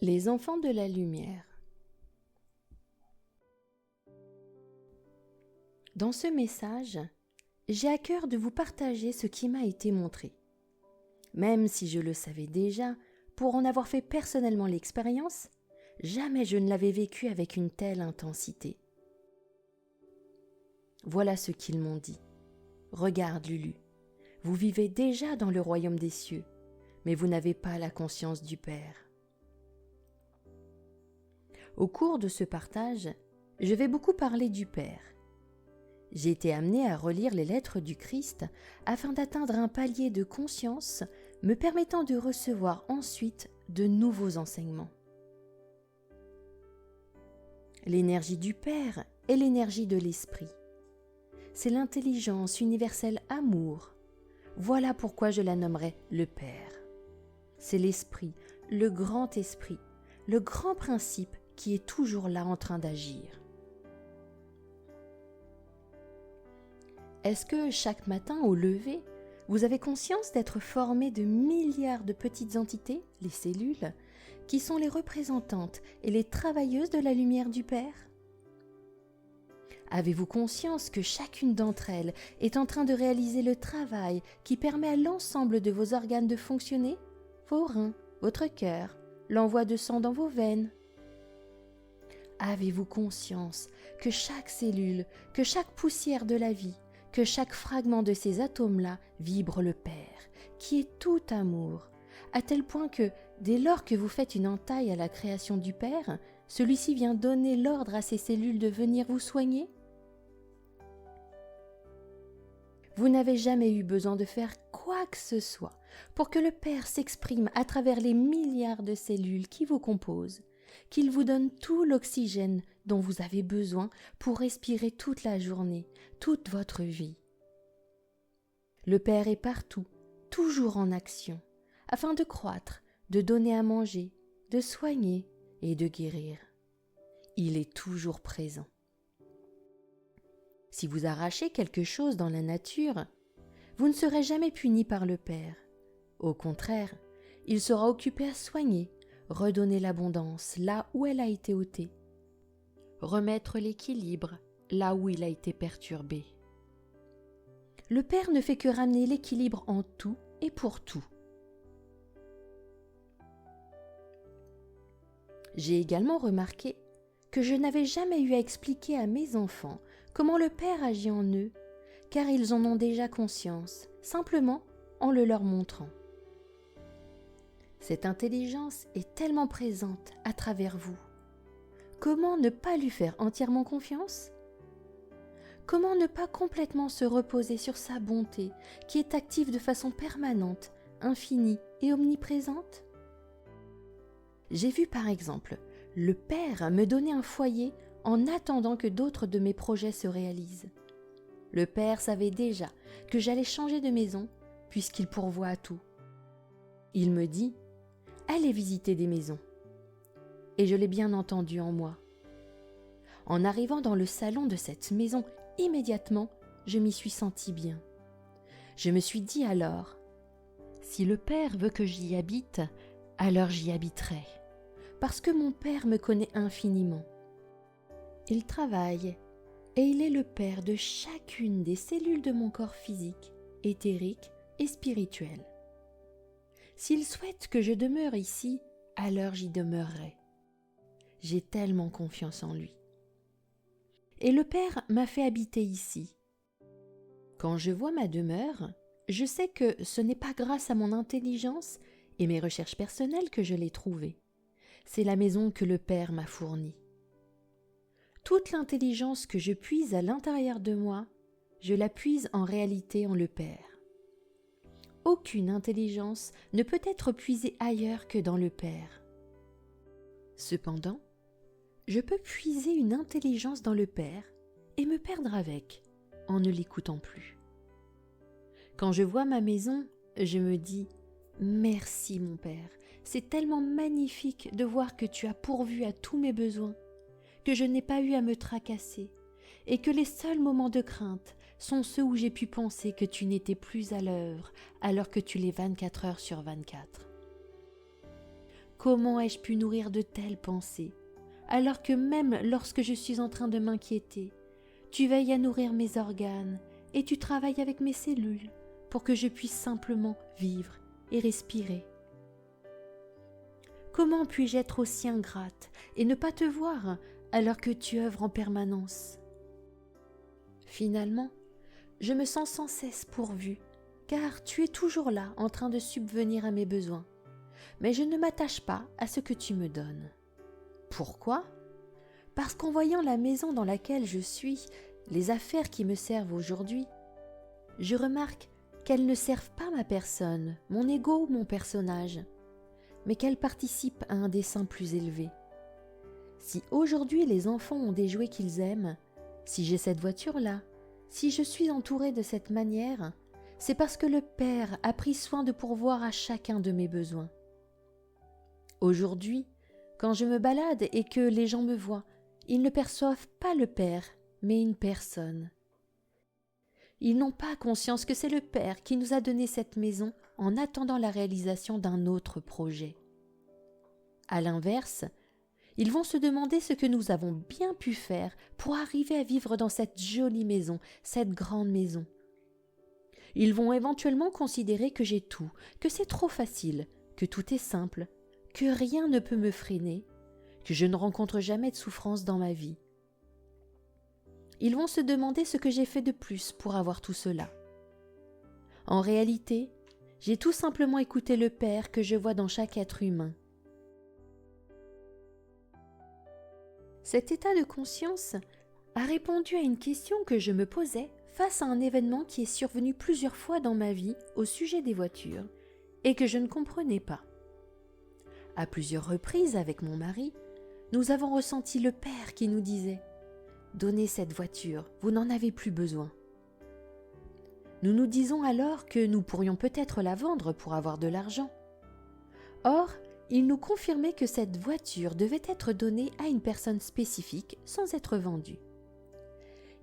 Les enfants de la lumière. Dans ce message, j'ai à cœur de vous partager ce qui m'a été montré. Même si je le savais déjà, pour en avoir fait personnellement l'expérience, jamais je ne l'avais vécu avec une telle intensité. Voilà ce qu'ils m'ont dit. Regarde, Lulu, vous vivez déjà dans le royaume des cieux, mais vous n'avez pas la conscience du Père. Au cours de ce partage, je vais beaucoup parler du Père. J'ai été amenée à relire les lettres du Christ afin d'atteindre un palier de conscience me permettant de recevoir ensuite de nouveaux enseignements. L'énergie du Père est l'énergie de l'Esprit. C'est l'intelligence universelle amour. Voilà pourquoi je la nommerai le Père. C'est l'Esprit, le grand Esprit, le grand principe qui est toujours là en train d'agir. Est-ce que chaque matin au lever, vous avez conscience d'être formé de milliards de petites entités, les cellules, qui sont les représentantes et les travailleuses de la lumière du Père ? Avez-vous conscience que chacune d'entre elles est en train de réaliser le travail qui permet à l'ensemble de vos organes de fonctionner ? Vos reins, votre cœur, l'envoi de sang dans vos veines ? Avez-vous conscience que chaque cellule, que chaque poussière de la vie, que chaque fragment de ces atomes-là vibre le Père, qui est tout amour, à tel point que, dès lors que vous faites une entaille à la création du Père, celui-ci vient donner l'ordre à ces cellules de venir vous soigner ? Vous n'avez jamais eu besoin de faire quoi que ce soit pour que le Père s'exprime à travers les milliards de cellules qui vous composent, qu'il vous donne tout l'oxygène dont vous avez besoin pour respirer toute la journée, toute votre vie. Le Père est partout, toujours en action, afin de croître, de donner à manger, de soigner et de guérir. Il est toujours présent. Si vous arrachez quelque chose dans la nature, vous ne serez jamais puni par le Père. Au contraire, il sera occupé à soigner, redonner l'abondance là où elle a été ôtée, remettre l'équilibre là où il a été perturbé. Le Père ne fait que ramener l'équilibre en tout et pour tout. J'ai également remarqué que je n'avais jamais eu à expliquer à mes enfants comment le Père agit en eux, car ils en ont déjà conscience, simplement en le leur montrant. Cette intelligence est tellement présente à travers vous. Comment ne pas lui faire entièrement confiance ? Comment ne pas complètement se reposer sur sa bonté, qui est active de façon permanente, infinie et omniprésente ? J'ai vu par exemple le Père me donner un foyer en attendant que d'autres de mes projets se réalisent. Le Père savait déjà que j'allais changer de maison puisqu'il pourvoit à tout. Il me dit « Allez visiter des maisons ». Et je l'ai bien entendu en moi. En arrivant dans le salon de cette maison, immédiatement, je m'y suis sentie bien. Je me suis dit alors « Si le Père veut que j'y habite, alors j'y habiterai. » Parce que mon Père me connaît infiniment. Il travaille et il est le Père de chacune des cellules de mon corps physique, éthérique et spirituel. S'il souhaite que je demeure ici, alors j'y demeurerai. J'ai tellement confiance en lui. Et le Père m'a fait habiter ici. Quand je vois ma demeure, je sais que ce n'est pas grâce à mon intelligence et mes recherches personnelles que je l'ai trouvée. C'est la maison que le Père m'a fournie. Toute l'intelligence que je puise à l'intérieur de moi, je la puise en réalité en le Père. Aucune intelligence ne peut être puisée ailleurs que dans le Père. Cependant, je peux puiser une intelligence dans le Père et me perdre avec, en ne l'écoutant plus. Quand je vois ma maison, je me dis « Merci mon Père, c'est tellement magnifique de voir que tu as pourvu à tous mes besoins, que je n'ai pas eu à me tracasser, et que les seuls moments de crainte sont ceux où j'ai pu penser que tu n'étais plus à l'œuvre alors que tu l'es 24 heures sur 24. Comment ai-je pu nourrir de telles pensées, alors que même lorsque je suis en train de m'inquiéter, tu veilles à nourrir mes organes et tu travailles avec mes cellules pour que je puisse simplement vivre et respirer. Comment puis-je être aussi ingrate et ne pas te voir alors que tu œuvres en permanence? Finalement, je me sens sans cesse pourvue, car tu es toujours là en train de subvenir à mes besoins. Mais je ne m'attache pas à ce que tu me donnes. Pourquoi? Parce qu'en voyant la maison dans laquelle je suis, les affaires qui me servent aujourd'hui, je remarque qu'elles ne servent pas ma personne, mon ego ou mon personnage, mais qu'elles participent à un dessein plus élevé. Si aujourd'hui les enfants ont des jouets qu'ils aiment, si j'ai cette voiture-là, si je suis entourée de cette manière, c'est parce que le Père a pris soin de pourvoir à chacun de mes besoins. Aujourd'hui, quand je me balade et que les gens me voient, ils ne perçoivent pas le Père, mais une personne. Ils n'ont pas conscience que c'est le Père qui nous a donné cette maison en attendant la réalisation d'un autre projet. À l'inverse, ils vont se demander ce que nous avons bien pu faire pour arriver à vivre dans cette jolie maison, cette grande maison. Ils vont éventuellement considérer que j'ai tout, que c'est trop facile, que tout est simple, que rien ne peut me freiner, que je ne rencontre jamais de souffrance dans ma vie. Ils vont se demander ce que j'ai fait de plus pour avoir tout cela. En réalité, j'ai tout simplement écouté le Père que je vois dans chaque être humain. Cet état de conscience a répondu à une question que je me posais face à un événement qui est survenu plusieurs fois dans ma vie au sujet des voitures et que je ne comprenais pas. À plusieurs reprises avec mon mari, nous avons ressenti le Père qui nous disait « Donnez cette voiture, vous n'en avez plus besoin ». Nous nous disons alors que nous pourrions peut-être la vendre pour avoir de l'argent. Or, il nous confirmait que cette voiture devait être donnée à une personne spécifique sans être vendue.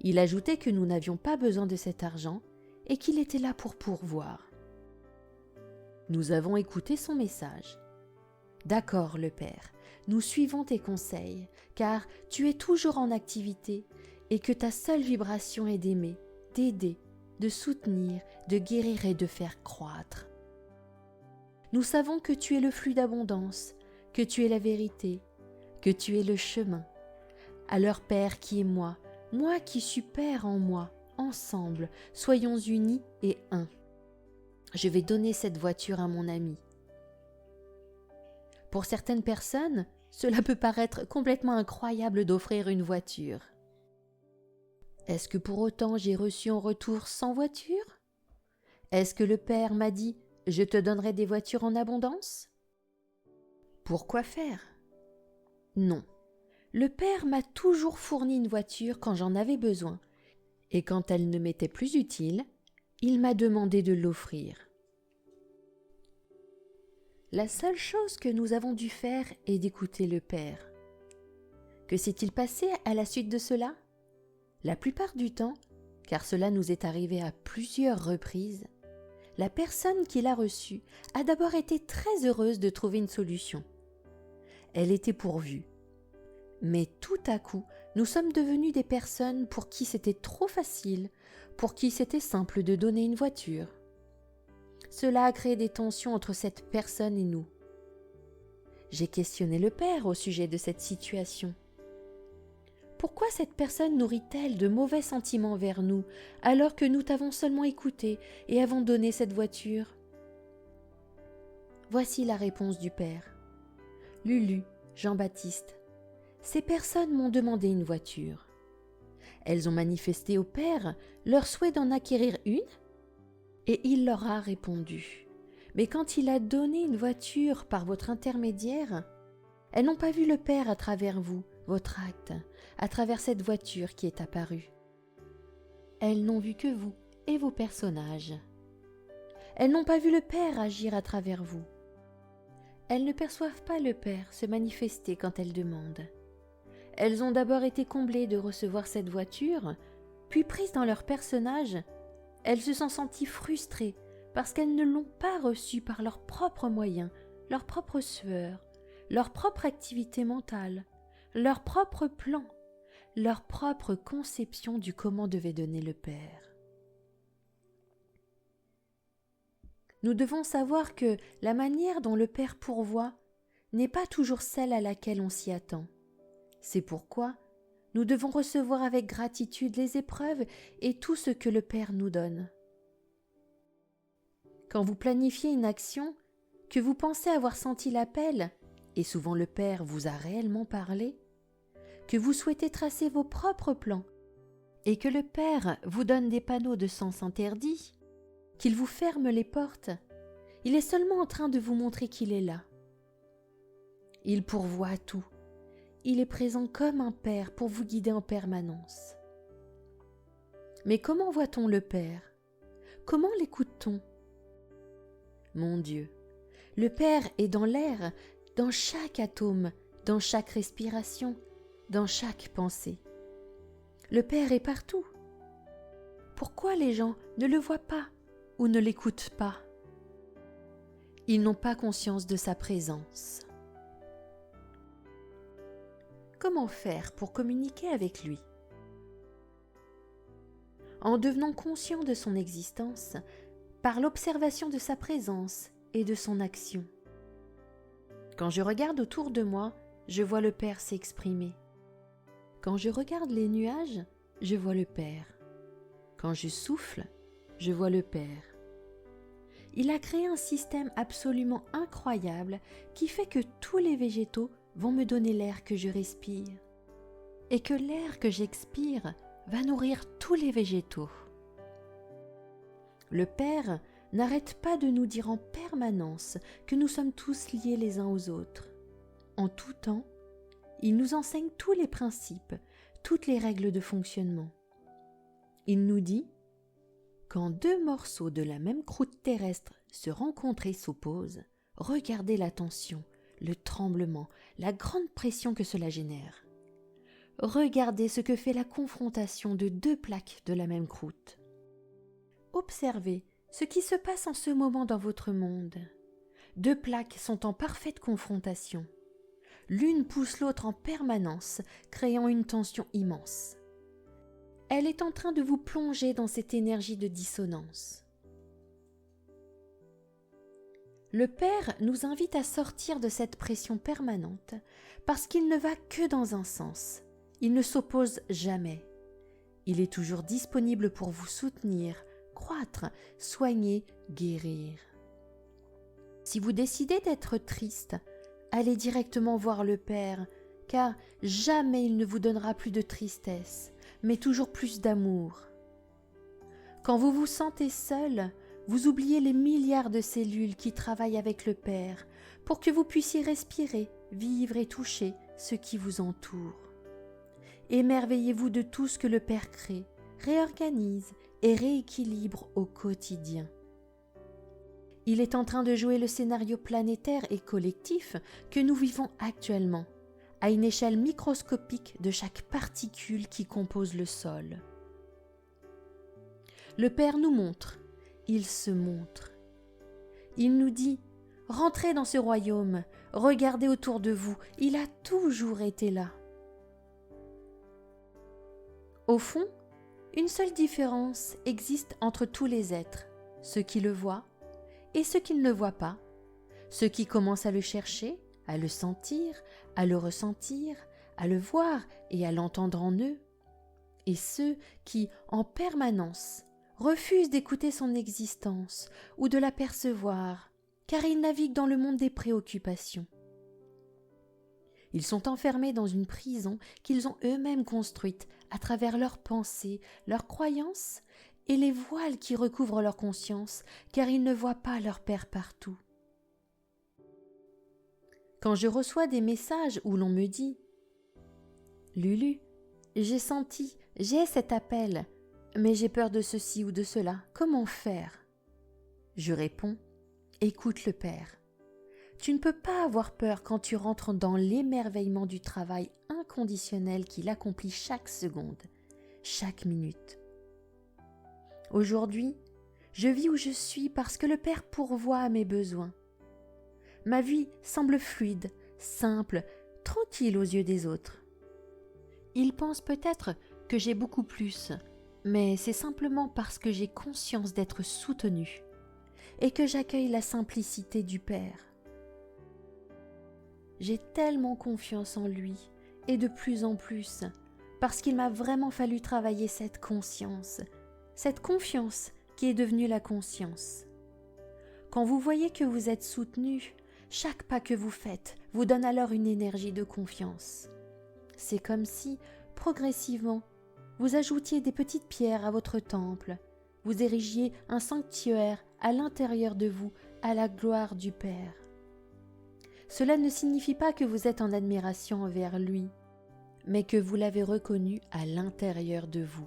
Il ajoutait que nous n'avions pas besoin de cet argent et qu'il était là pour pourvoir. Nous avons écouté son message. D'accord, le Père, nous suivons tes conseils, car tu es toujours en activité et que ta seule vibration est d'aimer, d'aider, de soutenir, de guérir et de faire croître. Nous savons que tu es le flux d'abondance, que tu es la vérité, que tu es le chemin. Alors Père qui est moi qui suis Père en moi, ensemble, soyons unis et un. Je vais donner cette voiture à mon ami. Pour certaines personnes, cela peut paraître complètement incroyable d'offrir une voiture. Est-ce que pour autant j'ai reçu en retour 100 voitures? Est-ce que le Père m'a dit « Je te donnerai des voitures en abondance » Pourquoi faire? Non. Le Père m'a toujours fourni une voiture quand j'en avais besoin, et quand elle ne m'était plus utile, il m'a demandé de l'offrir. La seule chose que nous avons dû faire est d'écouter le Père. Que s'est-il passé à la suite de cela? La plupart du temps, car cela nous est arrivé à plusieurs reprises, la personne qui l'a reçue a d'abord été très heureuse de trouver une solution. Elle était pourvue. Mais tout à coup, nous sommes devenus des personnes pour qui c'était trop facile, pour qui c'était simple de donner une voiture. Cela a créé des tensions entre cette personne et nous. J'ai questionné le Père au sujet de cette situation. Pourquoi cette personne nourrit-elle de mauvais sentiments vers nous, alors que nous t'avons seulement écouté et avons donné cette voiture? Voici la réponse du Père. Lulu, Jean-Baptiste, ces personnes m'ont demandé une voiture. Elles ont manifesté au Père leur souhait d'en acquérir une, et il leur a répondu. Mais quand il a donné une voiture par votre intermédiaire, elles n'ont pas vu le Père à travers vous, votre acte, à travers cette voiture qui est apparue. Elles n'ont vu que vous et vos personnages. Elles n'ont pas vu le Père agir à travers vous. Elles ne perçoivent pas le Père se manifester quand elles demandent. Elles ont d'abord été comblées de recevoir cette voiture, puis prises dans leur personnage, elles se sont senties frustrées parce qu'elles ne l'ont pas reçue par leurs propres moyens, leurs propres sueurs, leur propre activité mentale, leur propre plan, leur propre conception du comment devait donner le Père. Nous devons savoir que la manière dont le Père pourvoit n'est pas toujours celle à laquelle on s'y attend. C'est pourquoi nous devons recevoir avec gratitude les épreuves et tout ce que le Père nous donne. Quand vous planifiez une action, que vous pensez avoir senti l'appel, et souvent le Père vous a réellement parlé, que vous souhaitez tracer vos propres plans, et que le Père vous donne des panneaux de sens interdits, qu'il vous ferme les portes, il est seulement en train de vous montrer qu'il est là. Il pourvoit à tout. Il est présent comme un Père pour vous guider en permanence. Mais comment voit-on le Père? Comment l'écoute-t-on? Mon Dieu, le Père est dans l'air, dans chaque atome, dans chaque respiration, dans chaque pensée. Le Père est partout. Pourquoi les gens ne le voient pas ou ne l'écoutent pas? Ils n'ont pas conscience de sa présence. Comment faire pour communiquer avec lui? En devenant conscient de son existence, par l'observation de sa présence et de son action. Quand je regarde autour de moi, je vois le Père s'exprimer. Quand je regarde les nuages, je vois le Père. Quand je souffle, je vois le Père. Il a créé un système absolument incroyable qui fait que tous les végétaux vont me donner l'air que je respire et que l'air que j'expire va nourrir tous les végétaux. Le Père n'arrête pas de nous dire en permanence que nous sommes tous liés les uns aux autres. En tout temps, il nous enseigne tous les principes, toutes les règles de fonctionnement. Il nous dit « Quand deux morceaux de la même croûte terrestre se rencontrent et s'opposent, regardez la tension, le tremblement, la grande pression que cela génère. Regardez ce que fait la confrontation de deux plaques de la même croûte. Observez ce qui se passe en ce moment dans votre monde. Deux plaques sont en parfaite confrontation. L'une pousse l'autre en permanence, créant une tension immense. Elle est en train de vous plonger dans cette énergie de dissonance. Le Père nous invite à sortir de cette pression permanente parce qu'il ne va que dans un sens. Il ne s'oppose jamais. Il est toujours disponible pour vous soutenir, croître, soigner, guérir. Si vous décidez d'être triste, allez directement voir le Père, car jamais il ne vous donnera plus de tristesse, mais toujours plus d'amour. Quand vous vous sentez seul, vous oubliez les milliards de cellules qui travaillent avec le Père pour que vous puissiez respirer, vivre et toucher ce qui vous entoure. Émerveillez-vous de tout ce que le Père crée, réorganise et rééquilibre au quotidien. Il est en train de jouer le scénario planétaire et collectif que nous vivons actuellement, à une échelle microscopique de chaque particule qui compose le sol. Le Père nous montre, il se montre. Il nous dit « Rentrez dans ce royaume, regardez autour de vous, il a toujours été là. » Au fond, une seule différence existe entre tous les êtres, ceux qui le voient et ceux qui ne le voient pas, ceux qui commencent à le chercher, à le sentir, à le ressentir, à le voir et à l'entendre en eux, et ceux qui, en permanence, refusent d'écouter son existence ou de la percevoir, car ils naviguent dans le monde des préoccupations. Ils sont enfermés dans une prison qu'ils ont eux-mêmes construite à travers leurs pensées, leurs croyances et les voiles qui recouvrent leur conscience, car ils ne voient pas leur Père partout. Quand je reçois des messages où l'on me dit « Lulu, j'ai senti, j'ai cet appel, mais j'ai peur de ceci ou de cela, comment faire ?» Je réponds « Écoute le Père. Tu ne peux pas avoir peur quand tu rentres dans l'émerveillement du travail inconditionnel qu'il accomplit chaque seconde, chaque minute. Aujourd'hui, je vis où je suis parce que le Père pourvoit à mes besoins. Ma vie semble fluide, simple, tranquille aux yeux des autres. Ils pensent peut-être que j'ai beaucoup plus, mais c'est simplement parce que j'ai conscience d'être soutenue et que j'accueille la simplicité du Père. J'ai tellement confiance en lui, et de plus en plus, parce qu'il m'a vraiment fallu travailler cette conscience, cette confiance qui est devenue la conscience. Quand vous voyez que vous êtes soutenu, chaque pas que vous faites vous donne alors une énergie de confiance. C'est comme si, progressivement, vous ajoutiez des petites pierres à votre temple, vous érigiez un sanctuaire à l'intérieur de vous à la gloire du Père. Cela ne signifie pas que vous êtes en admiration envers lui, mais que vous l'avez reconnu à l'intérieur de vous.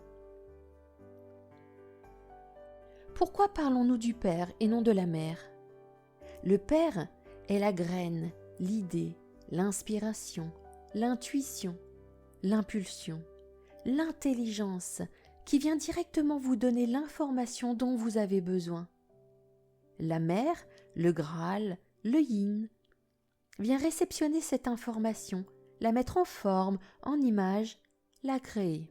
Pourquoi parlons-nous du Père et non de la Mère ? Le Père est la graine, l'idée, l'inspiration, l'intuition, l'impulsion, l'intelligence qui vient directement vous donner l'information dont vous avez besoin. La Mère, le Graal, le Yin, vient réceptionner cette information, la mettre en forme, en image, la créer.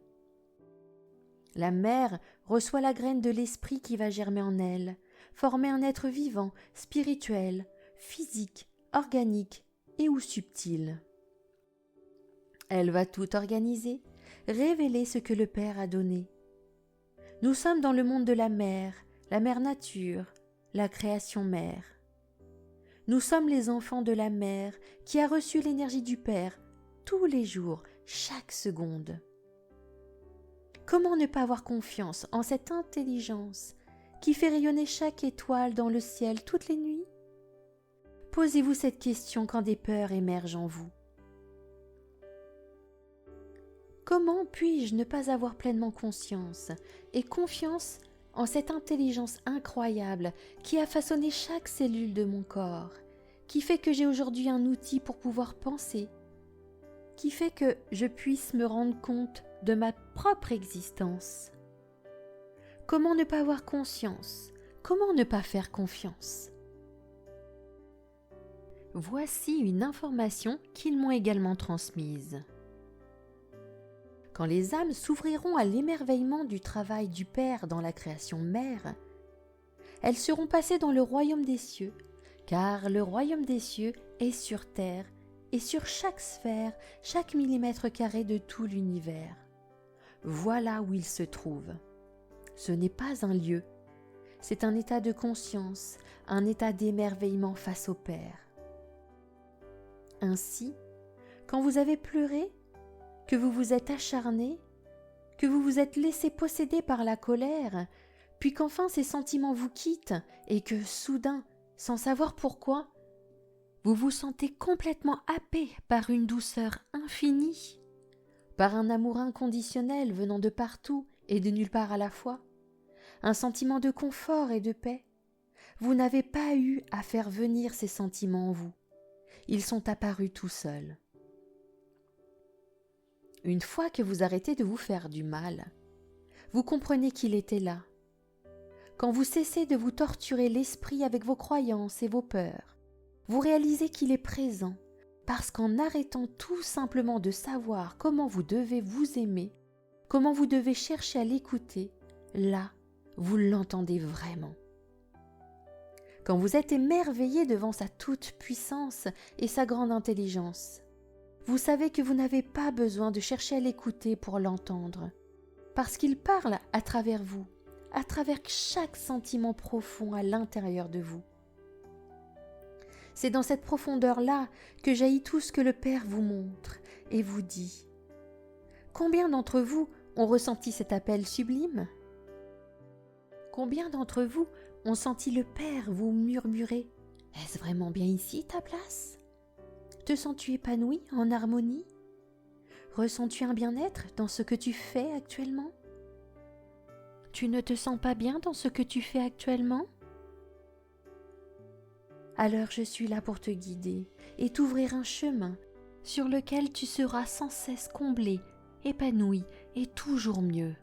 La mère reçoit la graine de l'esprit qui va germer en elle, former un être vivant, spirituel, physique, organique et ou subtil. Elle va tout organiser, révéler ce que le Père a donné. Nous sommes dans le monde de la mère nature, la création mère. Nous sommes les enfants de la mère qui a reçu l'énergie du Père tous les jours, chaque seconde. Comment ne pas avoir confiance en cette intelligence qui fait rayonner chaque étoile dans le ciel toutes les nuits ? Posez-vous cette question quand des peurs émergent en vous. Comment puis-je ne pas avoir pleinement conscience et confiance en cette intelligence incroyable qui a façonné chaque cellule de mon corps, qui fait que j'ai aujourd'hui un outil pour pouvoir penser, qui fait que je puisse me rendre compte de ma propre existence. Comment ne pas avoir conscience ? Comment ne pas faire confiance ? Voici une information qu'ils m'ont également transmise. Quand les âmes s'ouvriront à l'émerveillement du travail du Père dans la création mère, elles seront passées dans le royaume des cieux, car le royaume des cieux est sur terre et sur chaque sphère, chaque millimètre carré de tout l'univers. Voilà où il se trouve. Ce n'est pas un lieu, c'est un état de conscience, un état d'émerveillement face au Père. Ainsi, quand vous avez pleuré, que vous vous êtes acharné, que vous vous êtes laissé posséder par la colère, puis qu'enfin ces sentiments vous quittent et que soudain, sans savoir pourquoi, vous vous sentez complètement happé par une douceur infinie, par un amour inconditionnel venant de partout et de nulle part à la fois, un sentiment de confort et de paix. Vous n'avez pas eu à faire venir ces sentiments en vous. Ils sont apparus tout seuls. Une fois que vous arrêtez de vous faire du mal, vous comprenez qu'il était là. Quand vous cessez de vous torturer l'esprit avec vos croyances et vos peurs, vous réalisez qu'il est présent, parce qu'en arrêtant tout simplement de savoir comment vous devez vous aimer, comment vous devez chercher à l'écouter, là, vous l'entendez vraiment. Quand vous êtes émerveillé devant sa toute-puissance et sa grande intelligence, vous savez que vous n'avez pas besoin de chercher à l'écouter pour l'entendre, parce qu'il parle à travers vous, à travers chaque sentiment profond à l'intérieur de vous. C'est dans cette profondeur-là que jaillit tout ce que le Père vous montre et vous dit. Combien d'entre vous ont ressenti cet appel sublime ? Combien d'entre vous ont senti le Père vous murmurer « Est-ce vraiment bien ici ta place ? Te sens-tu épanoui, en harmonie ? Ressens-tu un bien-être dans ce que tu fais actuellement ? Tu ne te sens pas bien dans ce que tu fais actuellement ? Alors je suis là pour te guider et t'ouvrir un chemin sur lequel tu seras sans cesse comblé, épanoui et toujours mieux.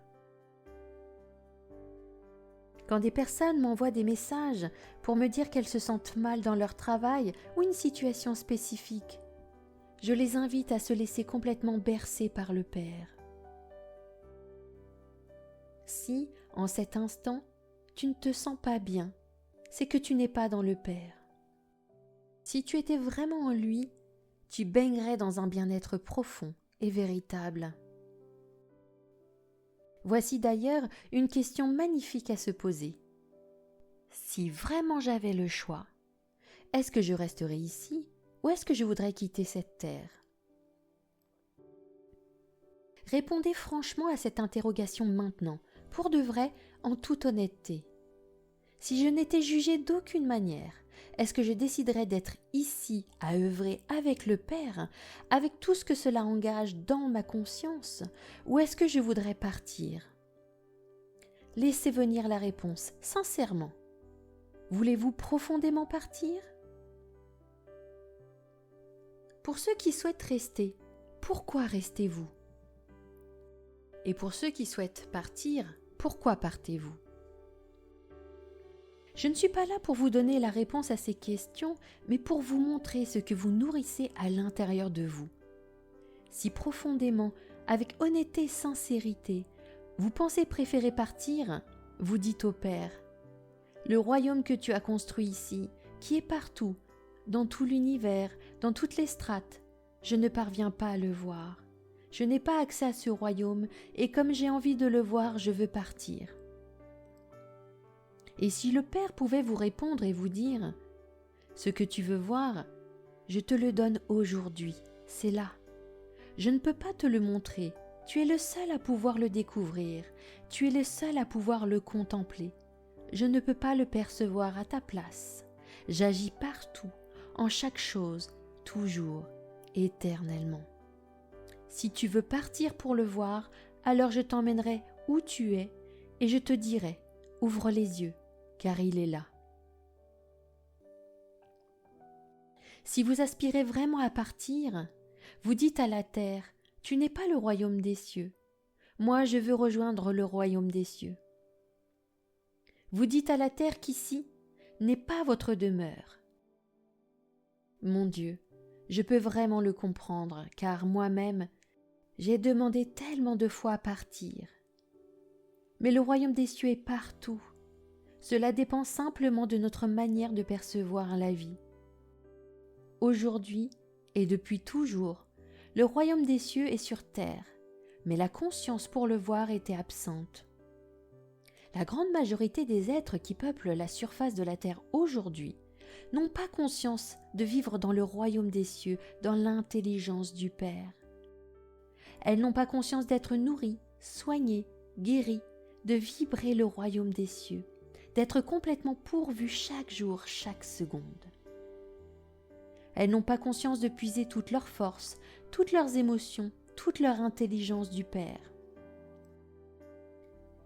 Quand des personnes m'envoient des messages pour me dire qu'elles se sentent mal dans leur travail ou une situation spécifique, je les invite à se laisser complètement bercer par le Père. Si, en cet instant, tu ne te sens pas bien, c'est que tu n'es pas dans le Père. Si tu étais vraiment en lui, tu baignerais dans un bien-être profond et véritable. Voici d'ailleurs une question magnifique à se poser. Si vraiment j'avais le choix, est-ce que je resterais ici ou est-ce que je voudrais quitter cette terre? Répondez franchement à cette interrogation maintenant, pour de vrai, en toute honnêteté. Si je n'étais jugée d'aucune manière, est-ce que je déciderais d'être ici à œuvrer avec le Père, avec tout ce que cela engage dans ma conscience, ou est-ce que je voudrais partir? Laissez venir la réponse, sincèrement. Voulez-vous profondément partir? Pour ceux qui souhaitent rester, pourquoi restez-vous? Et pour ceux qui souhaitent partir, pourquoi partez-vous? Je ne suis pas là pour vous donner la réponse à ces questions, mais pour vous montrer ce que vous nourrissez à l'intérieur de vous. Si profondément, avec honnêteté et sincérité, vous pensez préférer partir, vous dites au Père, le royaume que tu as construit ici, qui est partout, dans tout l'univers, dans toutes les strates, je ne parviens pas à le voir. Je n'ai pas accès à ce royaume et comme j'ai envie de le voir, je veux partir. Et si le Père pouvait vous répondre et vous dire « Ce que tu veux voir, je te le donne aujourd'hui, c'est là. Je ne peux pas te le montrer, tu es le seul à pouvoir le découvrir, tu es le seul à pouvoir le contempler. Je ne peux pas le percevoir à ta place. J'agis partout, en chaque chose, toujours, éternellement. Si tu veux partir pour le voir, alors je t'emmènerai où tu es et je te dirai, ouvre les yeux, car il est là. Si vous aspirez vraiment à partir, vous dites à la terre, tu n'es pas le royaume des cieux. Moi, je veux rejoindre le royaume des cieux. Vous dites à la terre qu'ici n'est pas votre demeure. Mon Dieu, je peux vraiment le comprendre, car moi-même, j'ai demandé tellement de fois à partir. Mais le royaume des cieux est partout. Cela dépend simplement de notre manière de percevoir la vie. Aujourd'hui, et depuis toujours, le royaume des cieux est sur terre, mais la conscience pour le voir était absente. La grande majorité des êtres qui peuplent la surface de la terre aujourd'hui n'ont pas conscience de vivre dans le royaume des cieux, dans l'intelligence du Père. Elles n'ont pas conscience d'être nourries, soignées, guéries, de vibrer le royaume des cieux, d'être complètement pourvues chaque jour, chaque seconde. Elles n'ont pas conscience de puiser toutes leurs forces, toutes leurs émotions, toute leur intelligence du Père.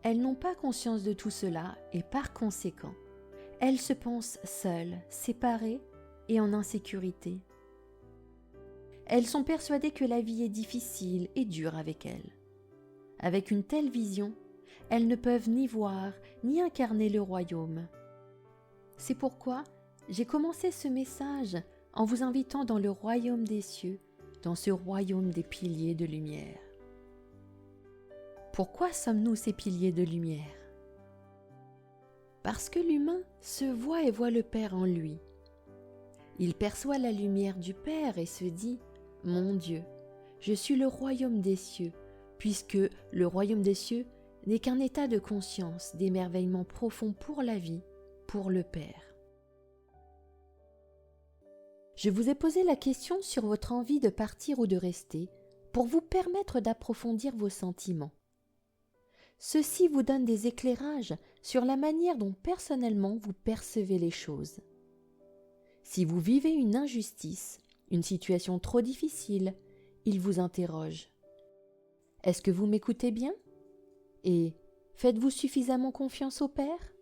Elles n'ont pas conscience de tout cela et par conséquent, elles se pensent seules, séparées et en insécurité. Elles sont persuadées que la vie est difficile et dure avec elles. Avec une telle vision, elles ne peuvent ni voir ni incarner le royaume. C'est pourquoi j'ai commencé ce message en vous invitant dans le royaume des cieux, dans ce royaume des piliers de lumière. Pourquoi sommes-nous ces piliers de lumière? Parce que l'humain se voit et voit le Père en lui. Il perçoit la lumière du Père et se dit « Mon Dieu, je suis le royaume des cieux », puisque le royaume des cieux n'est qu'un état de conscience, d'émerveillement profond pour la vie, pour le Père. Je vous ai posé la question sur votre envie de partir ou de rester pour vous permettre d'approfondir vos sentiments. Ceci vous donne des éclairages sur la manière dont personnellement vous percevez les choses. Si vous vivez une injustice, une situation trop difficile, il vous interroge. Est-ce que vous m'écoutez bien? Et faites-vous suffisamment confiance au Père?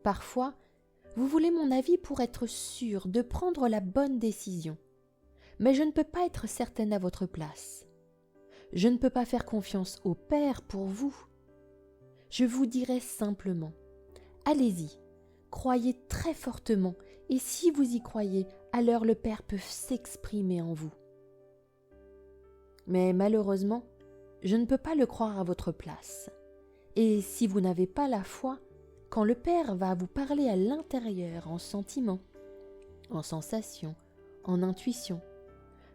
Parfois, vous voulez mon avis pour être sûr de prendre la bonne décision, mais je ne peux pas être certaine à votre place. Je ne peux pas faire confiance au Père pour vous. Je vous dirai simplement, allez-y, croyez très fortement Et si vous y croyez, alors le Père peut s'exprimer en vous. Mais malheureusement, je ne peux pas le croire à votre place. Et si vous n'avez pas la foi, quand le Père va vous parler à l'intérieur en sentiment, en sensation, en intuition,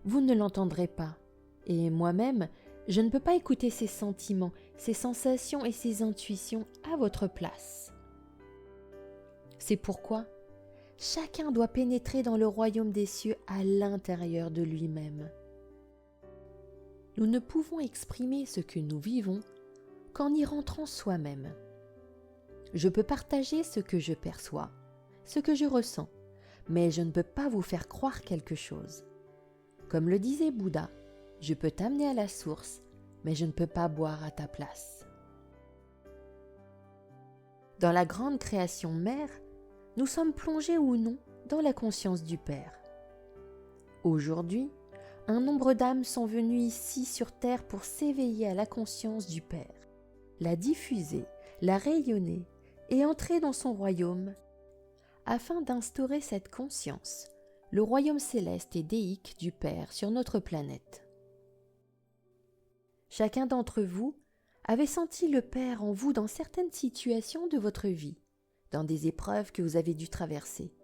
vous ne l'entendrez pas. Et moi-même, je ne peux pas écouter ces sentiments, ces sensations et ces intuitions à votre place. C'est pourquoi chacun doit pénétrer dans le royaume des cieux à l'intérieur de lui-même. Nous ne pouvons exprimer ce que nous vivons qu'en y rentrant soi-même. Je peux partager ce que je perçois, ce que je ressens, mais je ne peux pas vous faire croire quelque chose. Comme le disait Bouddha, je peux t'amener à la source, mais je ne peux pas boire à ta place. Dans la grande création mère, nous sommes plongés ou non dans la conscience du Père. Aujourd'hui, un nombre d'âmes sont venues ici sur terre pour s'éveiller à la conscience du Père, la diffuser, la rayonner et entrer dans son royaume, afin d'instaurer cette conscience, le royaume céleste et déique du Père sur notre planète. Chacun d'entre vous avait senti le Père en vous dans certaines situations de votre vie, dans des épreuves que vous avez dû traverser.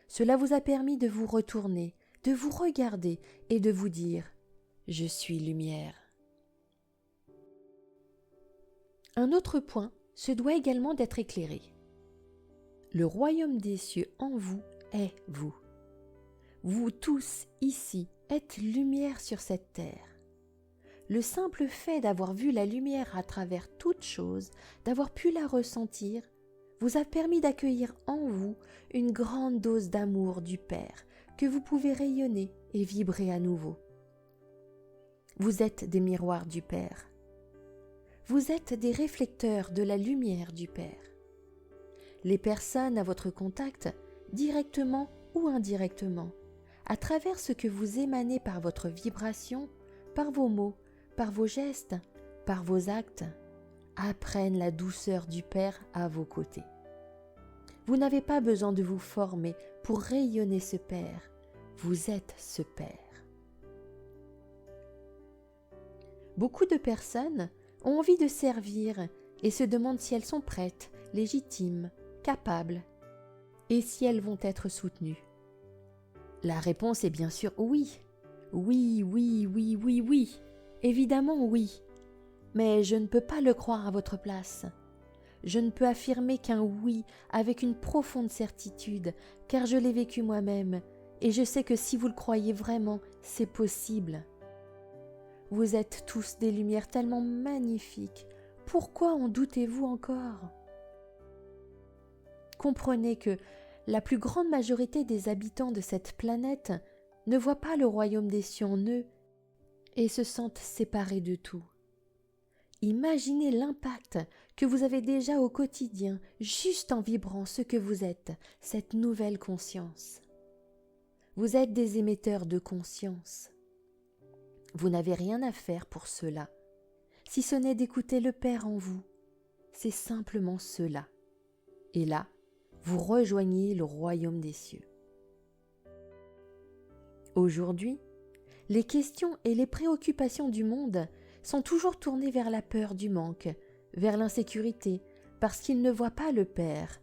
Cela vous a permis de vous retourner, de vous regarder et de vous dire « Je suis lumière ». Un autre point se doit également d'être éclairé. Le royaume des cieux en vous est vous. Vous tous ici êtes lumière sur cette terre. Le simple fait d'avoir vu la lumière à travers toute chose, d'avoir pu la ressentir, vous a permis d'accueillir en vous une grande dose d'amour du Père que vous pouvez rayonner et vibrer à nouveau. Vous êtes des miroirs du Père. Vous êtes des réflecteurs de la lumière du Père. Les personnes à votre contact, directement ou indirectement, à travers ce que vous émanez par votre vibration, par vos mots, par vos gestes, par vos actes, apprennent la douceur du Père à vos côtés. Vous n'avez pas besoin de vous former pour rayonner ce Père. Vous êtes ce Père. Beaucoup de personnes ont envie de servir et se demandent si elles sont prêtes, légitimes, capables, et si elles vont être soutenues. La réponse est bien sûr oui. Oui, oui, oui, oui, oui. Évidemment oui. Mais je ne peux pas le croire à votre place. Je ne peux affirmer qu'un oui avec une profonde certitude, car je l'ai vécu moi-même, et je sais que si vous le croyez vraiment, c'est possible. Vous êtes tous des lumières tellement magnifiques. Pourquoi en doutez-vous encore ? Comprenez que la plus grande majorité des habitants de cette planète ne voient pas le royaume des cieux en eux et se sentent séparés de tout. Imaginez l'impact que vous avez déjà au quotidien, juste en vibrant ce que vous êtes, cette nouvelle conscience. Vous êtes des émetteurs de conscience. Vous n'avez rien à faire pour cela, si ce n'est d'écouter le Père en vous. C'est simplement cela. Et là, vous rejoignez le royaume des cieux. Aujourd'hui, les questions et les préoccupations du monde sont toujours tournées vers la peur du manque, vers l'insécurité, parce qu'ils ne voient pas le Père,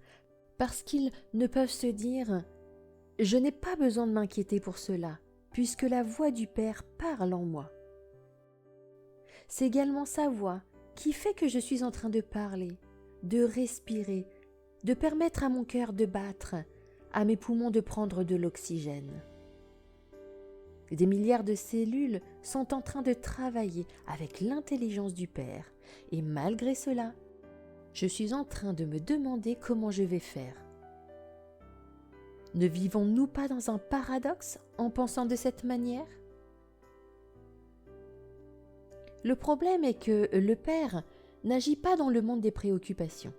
parce qu'ils ne peuvent se dire « Je n'ai pas besoin de m'inquiéter pour cela, puisque la voix du Père parle en moi. » C'est également sa voix qui fait que je suis en train de parler, de respirer, de permettre à mon cœur de battre, à mes poumons de prendre de l'oxygène. Des milliards de cellules sont en train de travailler avec l'intelligence du Père, et malgré cela, je suis en train de me demander comment je vais faire. Ne vivons-nous pas dans un paradoxe en pensant de cette manière ? Le problème est que le Père n'agit pas dans le monde des préoccupations.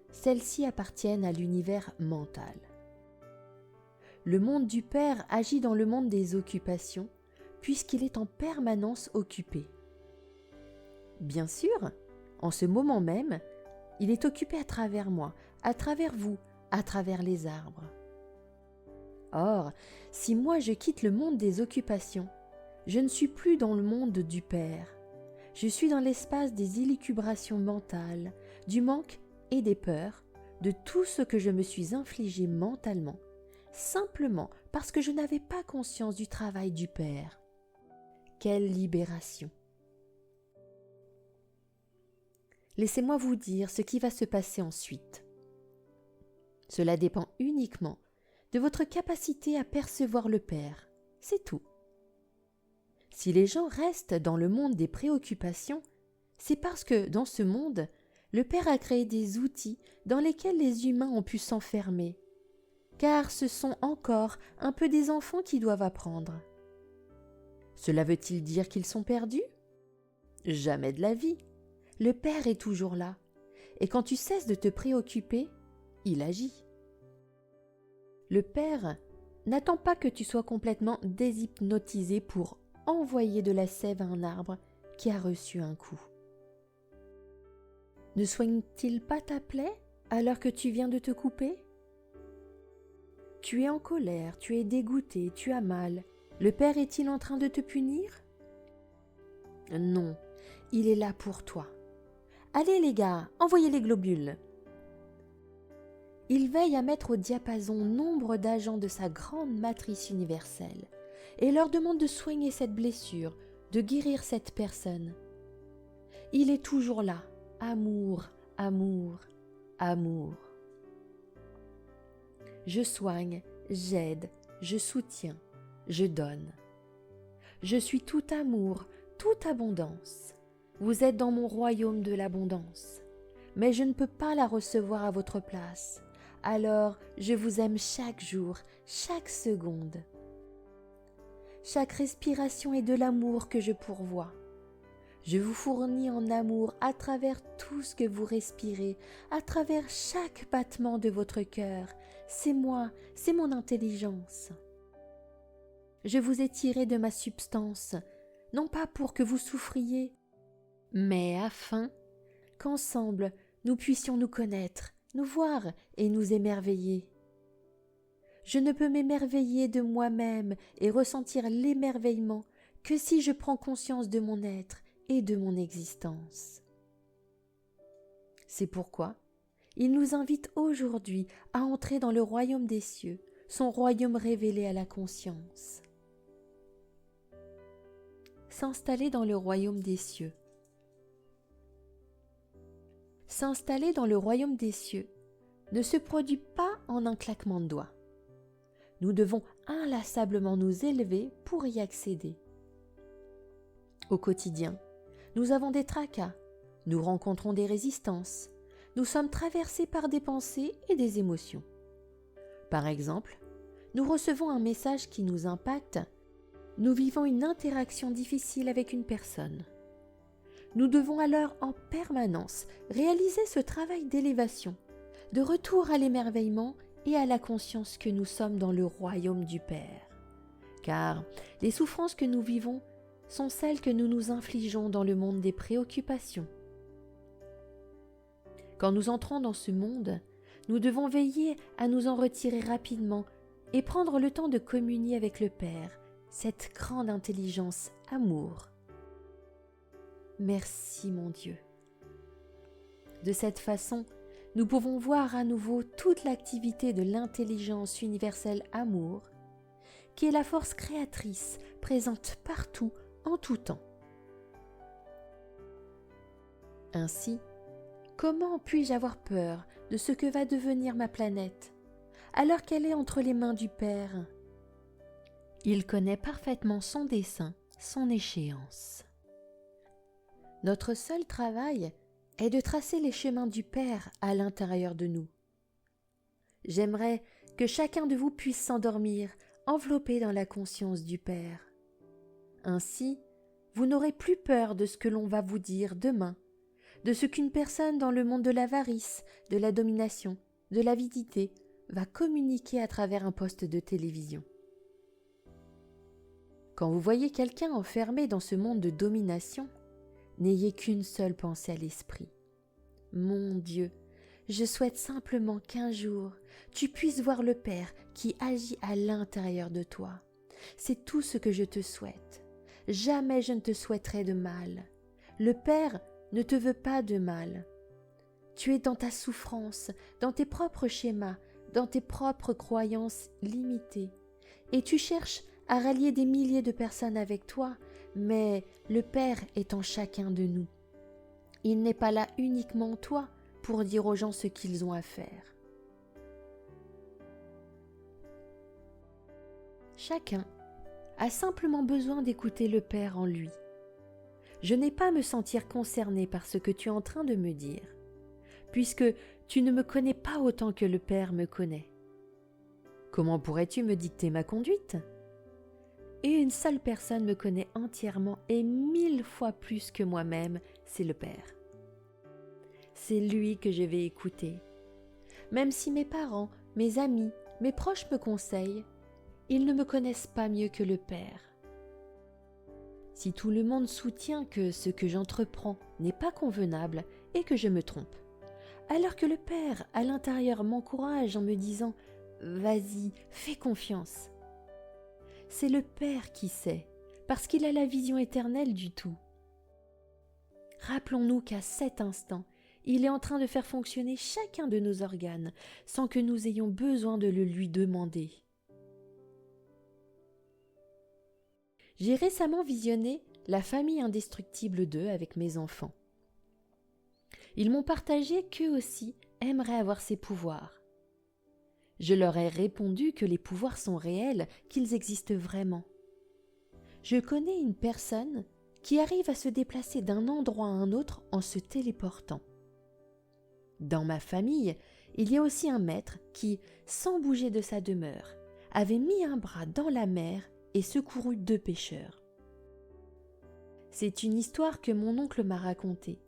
Celles-ci appartiennent à l'univers mental. Le monde du Père agit dans le monde des occupations, puisqu'il est en permanence occupé. Bien sûr, en ce moment même, il est occupé à travers moi, à travers vous, à travers les arbres. Or, si moi je quitte le monde des occupations, je ne suis plus dans le monde du Père. Je suis dans l'espace des élucubrations mentales, du manque et des peurs, de tout ce que je me suis infligé mentalement, simplement parce que je n'avais pas conscience du travail du Père. Quelle libération! Laissez-moi vous dire ce qui va se passer ensuite. Cela dépend uniquement de votre capacité à percevoir le Père, c'est tout. Si les gens restent dans le monde des préoccupations, c'est parce que, dans ce monde, le Père a créé des outils dans lesquels les humains ont pu s'enfermer, car ce sont encore un peu des enfants qui doivent apprendre. Cela veut-il dire qu'ils sont perdus? Jamais de la vie. Le Père est toujours là, et quand tu cesses de te préoccuper, il agit. Le Père n'attend pas que tu sois complètement déshypnotisé pour envoyer de la sève à un arbre qui a reçu un coup. Ne soigne-t-il pas ta plaie alors que tu viens de te couper? Tu es en colère, tu es dégoûté, tu as mal. Le Père est-il en train de te punir? Non, il est là pour toi. Allez les gars, envoyez les globules. Il veille à mettre au diapason nombre d'agents de sa grande matrice universelle et leur demande de soigner cette blessure, de guérir cette personne. Il est toujours là. Amour, amour, amour. Je soigne, j'aide, je soutiens, je donne. Je suis tout amour, toute abondance. Vous êtes dans mon royaume de l'abondance, mais je ne peux pas la recevoir à votre place. Alors, je vous aime chaque jour, chaque seconde. Chaque respiration est de l'amour que je pourvois. Je vous fournis en amour à travers tout ce que vous respirez, à travers chaque battement de votre cœur. C'est moi, c'est mon intelligence. Je vous ai tiré de ma substance, non pas pour que vous souffriez, mais afin qu'ensemble nous puissions nous connaître, nous voir et nous émerveiller. Je ne peux m'émerveiller de moi-même et ressentir l'émerveillement que si je prends conscience de mon être et de mon existence. C'est pourquoi il nous invite aujourd'hui à entrer dans le royaume des cieux, son royaume révélé à la conscience. S'installer dans le royaume des cieux. S'installer dans le royaume des cieux ne se produit pas en un claquement de doigts. Nous devons inlassablement nous élever pour y accéder. Au quotidien, nous avons des tracas, nous rencontrons des résistances, nous sommes traversés par des pensées et des émotions. Par exemple, nous recevons un message qui nous impacte, nous vivons une interaction difficile avec une personne. Nous devons alors en permanence réaliser ce travail d'élévation, de retour à l'émerveillement et à la conscience que nous sommes dans le royaume du Père. Car les souffrances que nous vivons sont celles que nous nous infligeons dans le monde des préoccupations. Quand nous entrons dans ce monde, nous devons veiller à nous en retirer rapidement et prendre le temps de communier avec le Père, cette grande intelligence amour. Merci mon Dieu. De cette façon, nous pouvons voir à nouveau toute l'activité de l'intelligence universelle amour, qui est la force créatrice présente partout, en tout temps. Ainsi, comment puis-je avoir peur de ce que va devenir ma planète, alors qu'elle est entre les mains du Père? Il connaît parfaitement son dessein, son échéance. Notre seul travail est de tracer les chemins du Père à l'intérieur de nous. J'aimerais que chacun de vous puisse s'endormir, enveloppé dans la conscience du Père. Ainsi, vous n'aurez plus peur de ce que l'on va vous dire demain, de ce qu'une personne dans le monde de l'avarice, de la domination, de l'avidité va communiquer à travers un poste de télévision. Quand vous voyez quelqu'un enfermé dans ce monde de domination, n'ayez qu'une seule pensée à l'esprit. Mon Dieu, Je souhaite simplement qu'un jour, tu puisses voir le Père qui agit à l'intérieur de toi. C'est tout ce que je te souhaite. Jamais je ne te souhaiterai de mal. Le Père ne te veut pas de mal. Tu es dans ta souffrance, dans tes propres schémas, dans tes propres croyances limitées. Et tu cherches à rallier des milliers de personnes avec toi, mais le Père est en chacun de nous. Il n'est pas là uniquement toi pour dire aux gens ce qu'ils ont à faire. Chacun a simplement besoin d'écouter le Père en lui. Je n'ai pas à me sentir concernée par ce que tu es en train de me dire, puisque tu ne me connais pas autant que le Père me connaît. Comment pourrais-tu me dicter ma conduite ? Et une seule personne me connaît entièrement et 1000 fois plus que moi-même, c'est le Père. C'est lui que je vais écouter. Même si mes parents, mes amis, mes proches me conseillent, ils ne me connaissent pas mieux que le Père. Si tout le monde soutient que ce que j'entreprends n'est pas convenable et que je me trompe, alors que le Père à l'intérieur m'encourage en me disant « Vas-y, fais confiance », c'est le Père qui sait, parce qu'il a la vision éternelle du tout. Rappelons-nous qu'à cet instant, il est en train de faire fonctionner chacun de nos organes sans que nous ayons besoin de le lui demander. J'ai récemment visionné La famille indestructible 2 avec mes enfants. Ils m'ont partagé qu'eux aussi aimeraient avoir ces pouvoirs. Je leur ai répondu que les pouvoirs sont réels, qu'ils existent vraiment. Je connais une personne qui arrive à se déplacer d'un endroit à un autre en se téléportant. Dans ma famille, il y a aussi un maître qui, sans bouger de sa demeure, avait mis un bras dans la mer et secouru 2 pêcheurs. C'est une histoire que mon oncle m'a racontée.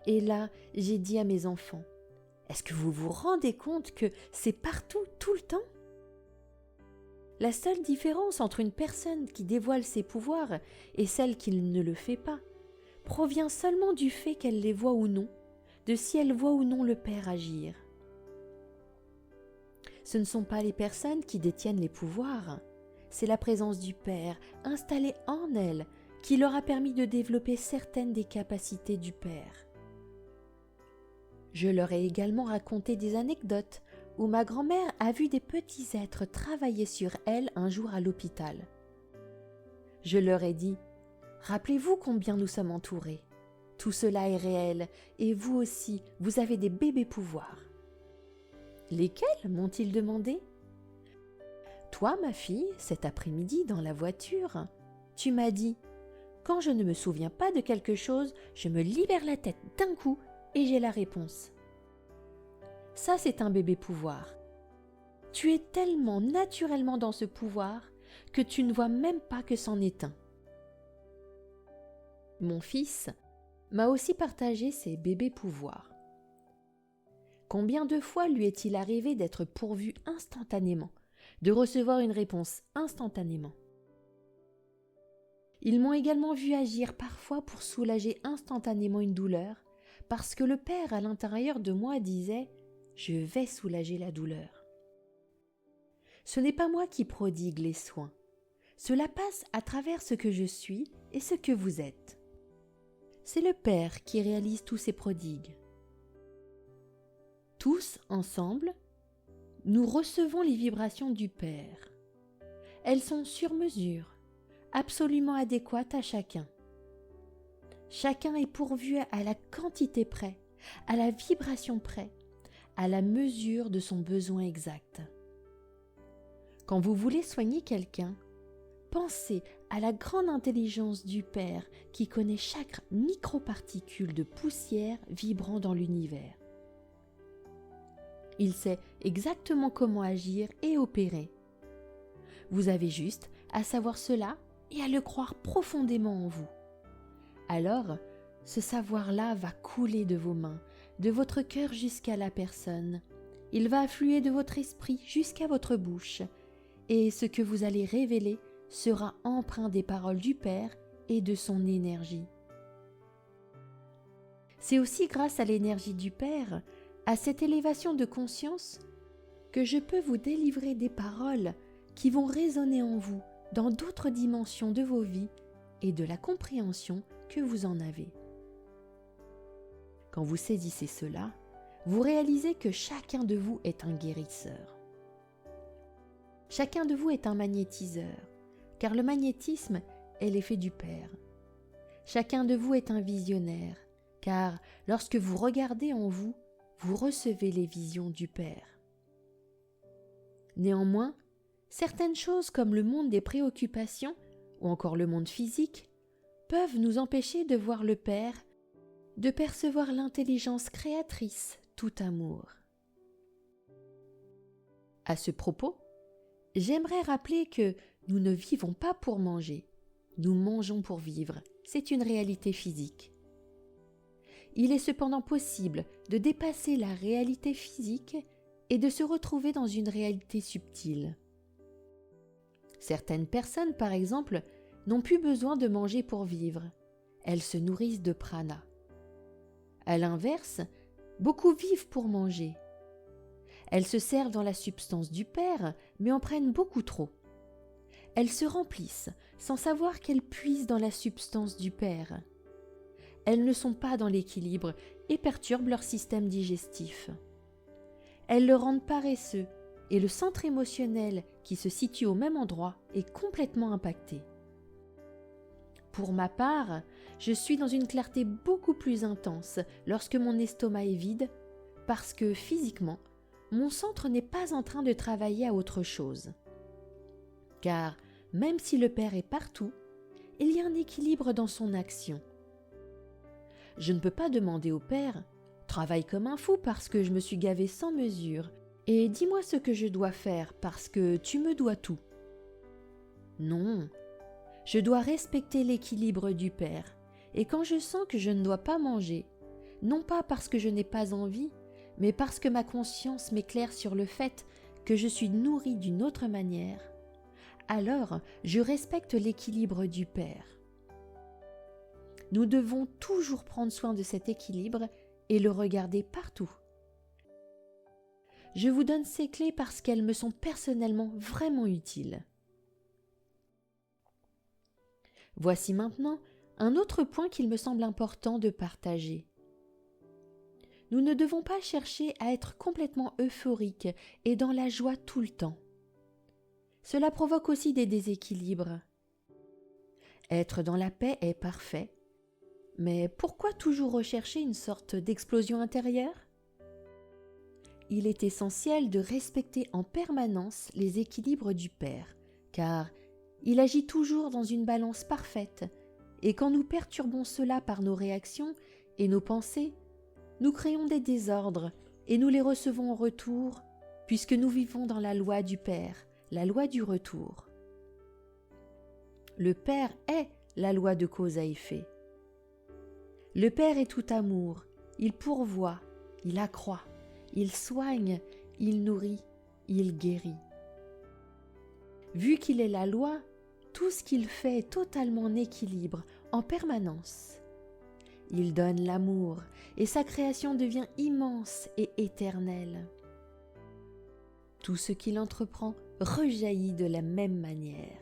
Et là, j'ai dit à mes enfants, « Est-ce que vous vous rendez compte que c'est partout, tout le temps ?» La seule différence entre une personne qui dévoile ses pouvoirs et celle qui ne le fait pas provient seulement du fait qu'elle les voit ou non, de si elle voit ou non le Père agir. Ce ne sont pas les personnes qui détiennent les pouvoirs, c'est la présence du Père installée en elles qui leur a permis de développer certaines des capacités du Père. Je leur ai également raconté des anecdotes où ma grand-mère a vu des petits êtres travailler sur elle un jour à l'hôpital. Je leur ai dit « Rappelez-vous combien nous sommes entourés. Tout cela est réel et vous aussi, vous avez des bébés pouvoirs. » « Lesquels ?» m'ont-ils demandé. « Toi, ma fille, cet après-midi dans la voiture, tu m'as dit « Quand je ne me souviens pas de quelque chose, je me libère la tête d'un coup et j'ai la réponse. » Ça, c'est un bébé pouvoir. Tu es tellement naturellement dans ce pouvoir que tu ne vois même pas que c'en est un. Mon fils m'a aussi partagé ses bébés pouvoirs. Combien de fois lui est-il arrivé d'être pourvu instantanément, de recevoir une réponse instantanément? Ils m'ont également vu agir parfois pour soulager instantanément une douleur, parce que le Père à l'intérieur de moi disait « Je vais soulager la douleur ». Ce n'est pas moi qui prodigue les soins. Cela passe à travers ce que je suis et ce que vous êtes. C'est le Père qui réalise tous ces prodigues. Tous, ensemble, nous recevons les vibrations du Père. Elles sont sur mesure, absolument adéquates à chacun. Chacun est pourvu à la quantité près, à la vibration près, à la mesure de son besoin exact. Quand vous voulez soigner quelqu'un, pensez à la grande intelligence du Père qui connaît chaque microparticule de poussière vibrant dans l'univers. Il sait exactement comment agir et opérer. Vous avez juste à savoir cela et à le croire profondément en vous. Alors, ce savoir-là va couler de vos mains, de votre cœur jusqu'à la personne. Il va affluer de votre esprit jusqu'à votre bouche. Et ce que vous allez révéler sera empreint des paroles du Père et de son énergie. C'est aussi grâce à l'énergie du Père à cette élévation de conscience que je peux vous délivrer des paroles qui vont résonner en vous dans d'autres dimensions de vos vies et de la compréhension que vous en avez. Quand vous saisissez cela, vous réalisez que chacun de vous est un guérisseur. Chacun de vous est un magnétiseur, car le magnétisme est l'effet du Père. Chacun de vous est un visionnaire, car lorsque vous regardez en vous, vous recevez les visions du Père. Néanmoins, certaines choses comme le monde des préoccupations ou encore le monde physique peuvent nous empêcher de voir le Père, de percevoir l'intelligence créatrice tout amour. À ce propos, j'aimerais rappeler que nous ne vivons pas pour manger, nous mangeons pour vivre, c'est une réalité physique. Il est cependant possible de dépasser la réalité physique et de se retrouver dans une réalité subtile. Certaines personnes, par exemple, n'ont plus besoin de manger pour vivre. Elles se nourrissent de prana. À l'inverse, beaucoup vivent pour manger. Elles se servent dans la substance du Père, mais en prennent beaucoup trop. Elles se remplissent sans savoir qu'elles puisent dans la substance du Père. Elles ne sont pas dans l'équilibre et perturbent leur système digestif. Elles le rendent paresseux et le centre émotionnel qui se situe au même endroit est complètement impacté. Pour ma part, je suis dans une clarté beaucoup plus intense lorsque mon estomac est vide parce que physiquement, mon centre n'est pas en train de travailler à autre chose. Car même si le Père est partout, il y a un équilibre dans son action. Je ne peux pas demander au Père « Travaille comme un fou parce que je me suis gavé sans mesure et dis-moi ce que je dois faire parce que tu me dois tout. » Non, je dois respecter l'équilibre du Père et quand je sens que je ne dois pas manger, non pas parce que je n'ai pas envie, mais parce que ma conscience m'éclaire sur le fait que je suis nourrie d'une autre manière, alors je respecte l'équilibre du Père. Nous devons toujours prendre soin de cet équilibre et le regarder partout. Je vous donne ces clés parce qu'elles me sont personnellement vraiment utiles. Voici maintenant un autre point qu'il me semble important de partager. Nous ne devons pas chercher à être complètement euphoriques et dans la joie tout le temps. Cela provoque aussi des déséquilibres. Être dans la paix est parfait, mais pourquoi toujours rechercher une sorte d'explosion intérieure ? Il est essentiel de respecter en permanence les équilibres du Père, car il agit toujours dans une balance parfaite, et quand nous perturbons cela par nos réactions et nos pensées, nous créons des désordres et nous les recevons en retour, puisque nous vivons dans la loi du Père, la loi du retour. Le Père est la loi de cause à effet. Le Père est tout amour, il pourvoit, il accroît, il soigne, il nourrit, il guérit. Vu qu'il est la loi, tout ce qu'il fait est totalement en équilibre, en permanence. Il donne l'amour et sa création devient immense et éternelle. Tout ce qu'il entreprend rejaillit de la même manière.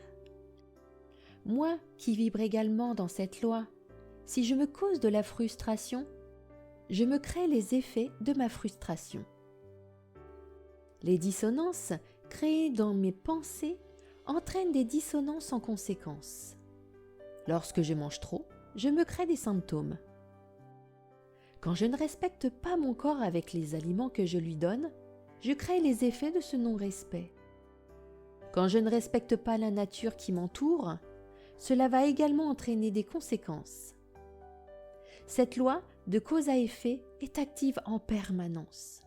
Moi, qui vibre également dans cette loi, si je me cause de la frustration, je me crée les effets de ma frustration. Les dissonances créées dans mes pensées entraînent des dissonances en conséquence. Lorsque je mange trop, je me crée des symptômes. Quand je ne respecte pas mon corps avec les aliments que je lui donne, je crée les effets de ce non-respect. Quand je ne respecte pas la nature qui m'entoure, cela va également entraîner des conséquences. Cette loi de cause à effet est active en permanence.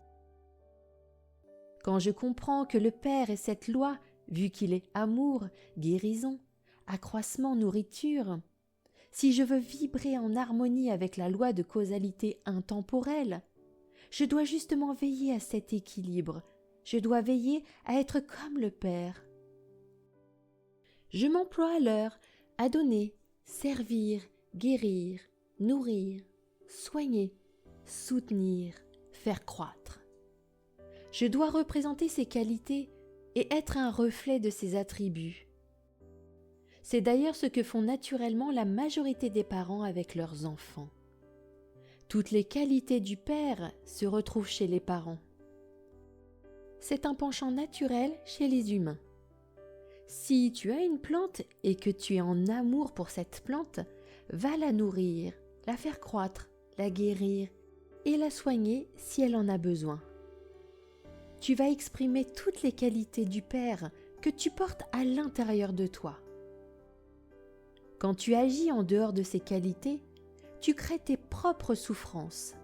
Quand je comprends que le Père est cette loi, vu qu'il est amour, guérison, accroissement, nourriture, si je veux vibrer en harmonie avec la loi de causalité intemporelle, je dois justement veiller à cet équilibre, je dois veiller à être comme le Père. Je m'emploie alors à donner, servir, guérir, nourrir, soigner, soutenir, faire croître. Je dois représenter ses qualités et être un reflet de ses attributs. C'est d'ailleurs ce que font naturellement la majorité des parents avec leurs enfants. Toutes les qualités du père se retrouvent chez les parents. C'est un penchant naturel chez les humains. Si tu as une plante et que tu es en amour pour cette plante, va la nourrir, la faire croître, la guérir et la soigner si elle en a besoin. Tu vas exprimer toutes les qualités du Père que tu portes à l'intérieur de toi. Quand tu agis en dehors de ces qualités, tu crées tes propres souffrances,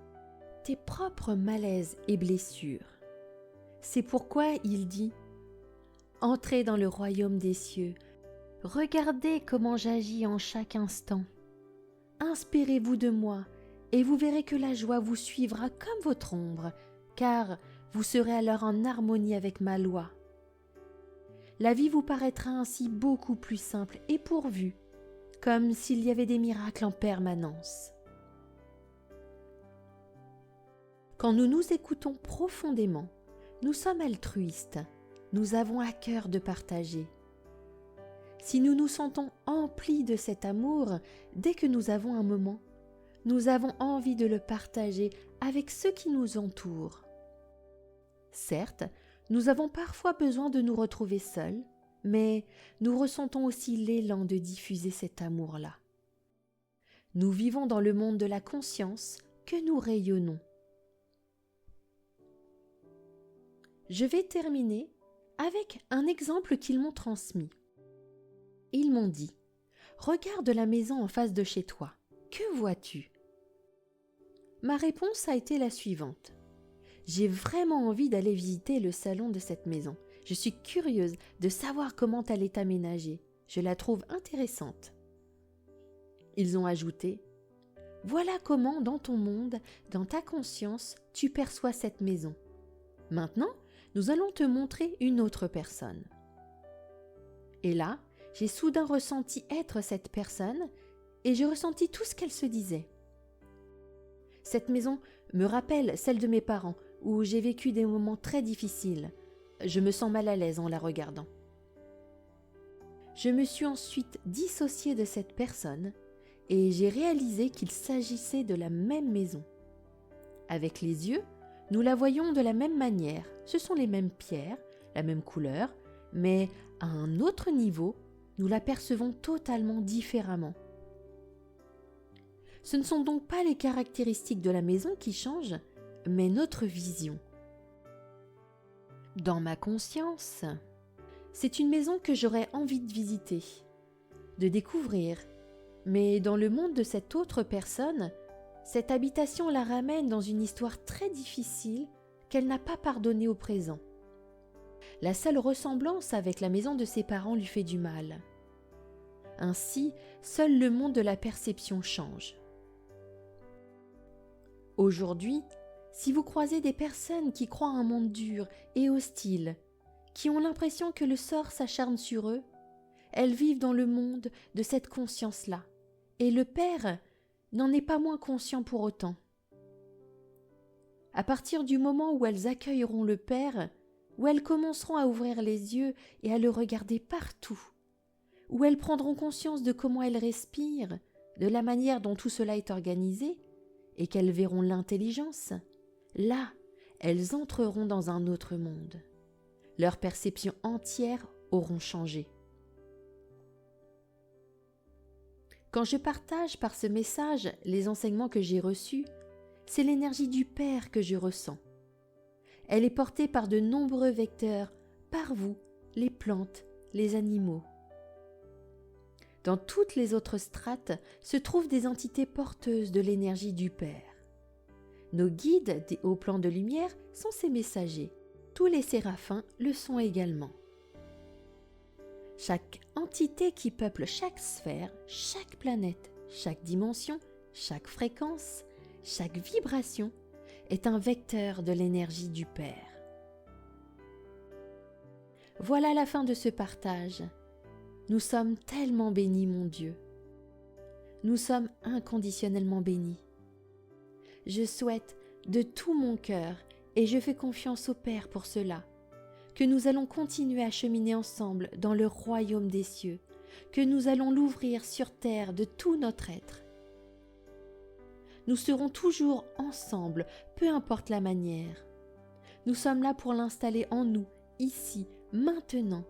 tes propres malaises et blessures. C'est pourquoi il dit « Entrez dans le royaume des cieux, regardez comment j'agis en chaque instant. Inspirez-vous de moi et vous verrez que la joie vous suivra comme votre ombre, car vous serez alors en harmonie avec ma loi. La vie vous paraîtra ainsi beaucoup plus simple et pourvue, comme s'il y avait des miracles en permanence. » Quand nous nous écoutons profondément, nous sommes altruistes, nous avons à cœur de partager. Si nous nous sentons emplis de cet amour, dès que nous avons un moment, nous avons envie de le partager avec ceux qui nous entourent. Certes, nous avons parfois besoin de nous retrouver seuls, mais nous ressentons aussi l'élan de diffuser cet amour-là. Nous vivons dans le monde de la conscience que nous rayonnons. Je vais terminer avec un exemple qu'ils m'ont transmis. Ils m'ont dit « Regarde la maison en face de chez toi. Que vois-tu » Ma réponse a été la suivante. J'ai vraiment envie d'aller visiter le salon de cette maison. Je suis curieuse de savoir comment elle est aménagée. Je la trouve intéressante. Ils ont ajouté « Voilà comment dans ton monde, dans ta conscience, tu perçois cette maison. Maintenant, nous allons te montrer une autre personne. » Et là, j'ai soudain ressenti être cette personne et j'ai ressenti tout ce qu'elle se disait. Cette maison me rappelle celle de mes parents où j'ai vécu des moments très difficiles. Je me sens mal à l'aise en la regardant. Je me suis ensuite dissociée de cette personne et j'ai réalisé qu'il s'agissait de la même maison. Avec les yeux, nous la voyons de la même manière. Ce sont les mêmes pierres, la même couleur, mais à un autre niveau, nous la percevons totalement différemment. Ce ne sont donc pas les caractéristiques de la maison qui changent, mais notre vision. Dans ma conscience, c'est une maison que j'aurais envie de visiter, de découvrir, mais dans le monde de cette autre personne, cette habitation la ramène dans une histoire très difficile qu'elle n'a pas pardonnée au présent. La seule ressemblance avec la maison de ses parents lui fait du mal. Ainsi, seul le monde de la perception change. Aujourd'hui, si vous croisez des personnes qui croient à un monde dur et hostile, qui ont l'impression que le sort s'acharne sur eux, elles vivent dans le monde de cette conscience-là, et le Père n'en est pas moins conscient pour autant. À partir du moment où elles accueilleront le Père, où elles commenceront à ouvrir les yeux et à le regarder partout, où elles prendront conscience de comment elles respirent, de la manière dont tout cela est organisé, et qu'elles verront l'intelligence, là, elles entreront dans un autre monde. Leurs perceptions entières auront changé. Quand je partage par ce message les enseignements que j'ai reçus, c'est l'énergie du Père que je ressens. Elle est portée par de nombreux vecteurs, par vous, les plantes, les animaux. Dans toutes les autres strates se trouvent des entités porteuses de l'énergie du Père. Nos guides des hauts plans de lumière sont ces messagers. Tous les séraphins le sont également. Chaque entité qui peuple chaque sphère, chaque planète, chaque dimension, chaque fréquence, chaque vibration est un vecteur de l'énergie du Père. Voilà la fin de ce partage. Nous sommes tellement bénis, mon Dieu. Nous sommes inconditionnellement bénis. Je souhaite de tout mon cœur, et je fais confiance au Père pour cela, que nous allons continuer à cheminer ensemble dans le royaume des cieux, que nous allons l'ouvrir sur terre de tout notre être. Nous serons toujours ensemble, peu importe la manière. Nous sommes là pour l'installer en nous, ici, maintenant,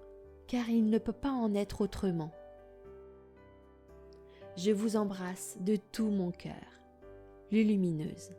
car il ne peut pas en être autrement. Je vous embrasse de tout mon cœur. Lulumineuse.